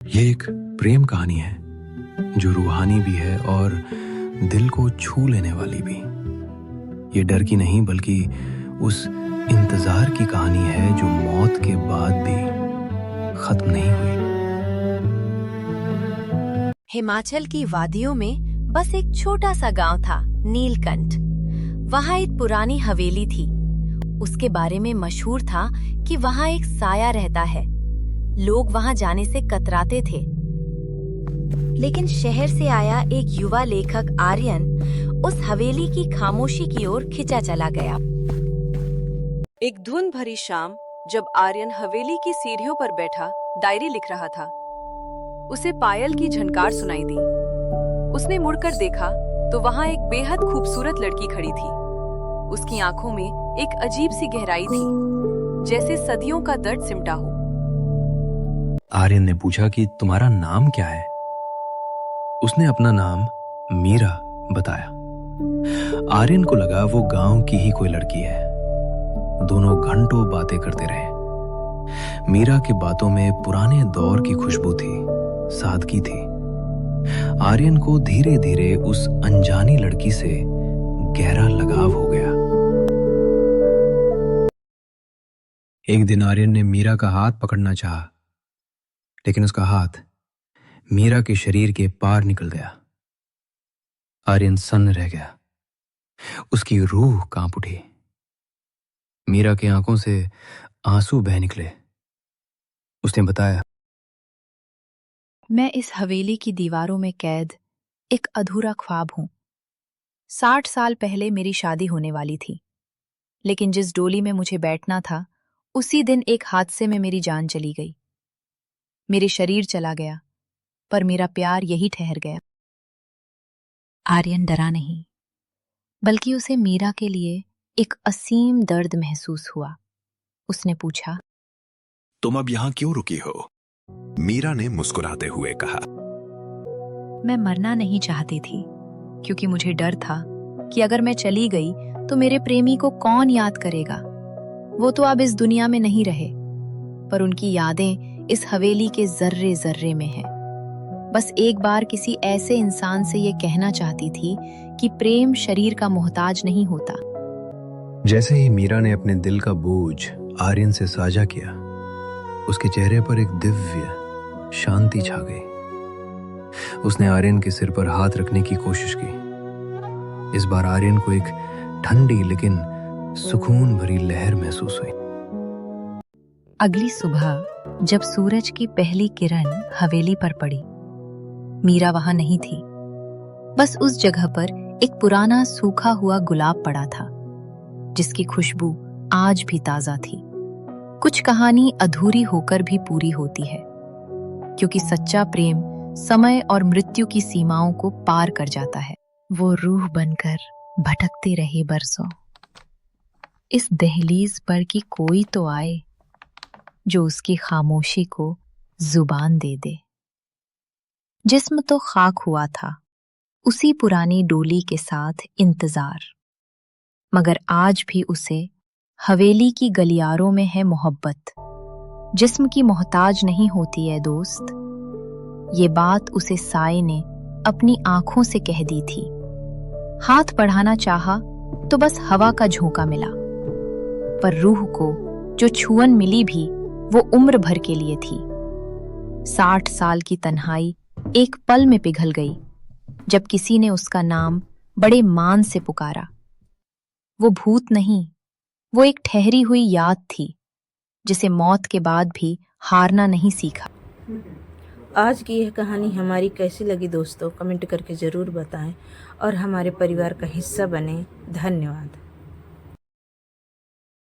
ये एक प्रेम कहानी है जो रूहानी भी है और दिल को छू लेने वाली भी। ये डर की नहीं बल्कि उस इंतजार की कहानी है जो मौत के बाद भी खत्म नहीं हुई। हिमाचल की वादियों में बस एक छोटा सा गांव था, नीलकंठ। वहां एक पुरानी हवेली थी। उसके बारे में मशहूर था कि वहां एक साया रहता है। लोग वहां जाने से कतराते थे, लेकिन शहर से आया एक युवा लेखक आर्यन उस हवेली की खामोशी की ओर खिंचा चला गया। एक धुंध भरी शाम, जब आर्यन हवेली की सीढ़ियों पर बैठा डायरी लिख रहा था, उसे पायल की झनकार सुनाई दी। उसने मुड़कर देखा तो वहां एक बेहद खूबसूरत लड़की खड़ी थी। उसकी आंखों में एक अजीब सी गहराई थी, जैसे सदियों का दर्द सिमटा हो। आर्यन ने पूछा कि तुम्हारा नाम क्या है? उसने अपना नाम मीरा बताया। आर्यन को लगा वो गांव की ही कोई लड़की है। दोनों घंटों बातें करते रहे। मीरा की बातों में पुराने दौर की खुशबू थी, सादगी थी। आर्यन को धीरे धीरे उस अनजानी लड़की से गहरा लगाव हो गया। एक दिन आर्यन ने मीरा का हाथ पकड़ना चाहा, लेकिन उसका हाथ मीरा के शरीर के पार निकल गया। आर्यन सन्न रह गया। उसकी रूह कांप उठी। मीरा की आंखों से आंसू बह निकले। उसने बताया, मैं इस हवेली की दीवारों में कैद एक अधूरा ख्वाब हूं। 60 साल पहले मेरी शादी होने वाली थी, लेकिन जिस डोली में मुझे बैठना था, उसी दिन एक हादसे में मेरी जान चली गई। मेरे शरीर चला गया, पर मेरा प्यार यही ठहर गया। आर्यन डरा नहीं, बल्कि उसे मीरा के लिए एक असीम दर्द महसूस हुआ। उसने पूछा, तुम अब यहाँ क्यों रुकी हो? मीरा ने मुस्कुराते हुए कहा, मैं मरना नहीं चाहती थी, क्योंकि मुझे डर था कि अगर मैं चली गई तो मेरे प्रेमी को कौन याद करेगा। वो तो अब इस दुनिया में नहीं रहे, पर उनकी यादें इस हवेली के जर्रे जर्रे में हैं। बस एक बार किसी ऐसे इंसान से ये कहना चाहती थी कि प्रेम शरीर का मोहताज नहीं होता। जैसे ही मीरा ने अपने दिल का बोझ आर्यन से साझा किया, उसके चेहरे पर एक दिव्य शांति छा गई। उसने आर्यन के सिर पर हाथ रखने की कोशिश की। इस बार आर्यन को एक ठंडी लेकिन सुकून भरी लहर महसूस हुई। अगली सुबह जब सूरज की पहली किरण हवेली पर पड़ी, मीरा वहां नहीं थी। बस उस जगह पर एक पुराना सूखा हुआ गुलाब पड़ा था, जिसकी खुशबू आज भी ताजा थी। कुछ कहानी अधूरी होकर भी पूरी होती है, क्योंकि सच्चा प्रेम समय और मृत्यु की सीमाओं को पार कर जाता है। वो रूह बनकर भटकती रही बरसों। इस दहलीज पर कि कोई तो आए जो उसकी खामोशी को जुबान दे दे। जिस्म तो खाक हुआ था, उसी पुरानी डोली के साथ इंतजार, मगर आज भी उसे हवेली की गलियारों में है मोहब्बत। जिस्म की मोहताज नहीं होती है दोस्त। ये बात उसे साए ने अपनी आंखों से कह दी थी। हाथ बढ़ाना चाहा तो बस हवा का झोंका मिला, पर रूह को जो छुअन मिली भी वो उम्र भर के लिए थी। 60 साल की तन्हाई एक पल में पिघल गई, जब किसी ने उसका नाम बड़े मान से पुकारा। वो भूत नहीं, वो एक ठहरी हुई याद थी, जिसे मौत के बाद भी हारना नहीं सीखा। आज की यह कहानी हमारी कैसी लगी दोस्तों, कमेंट करके ज़रूर बताएं और हमारे परिवार का हिस्सा बने। धन्यवाद।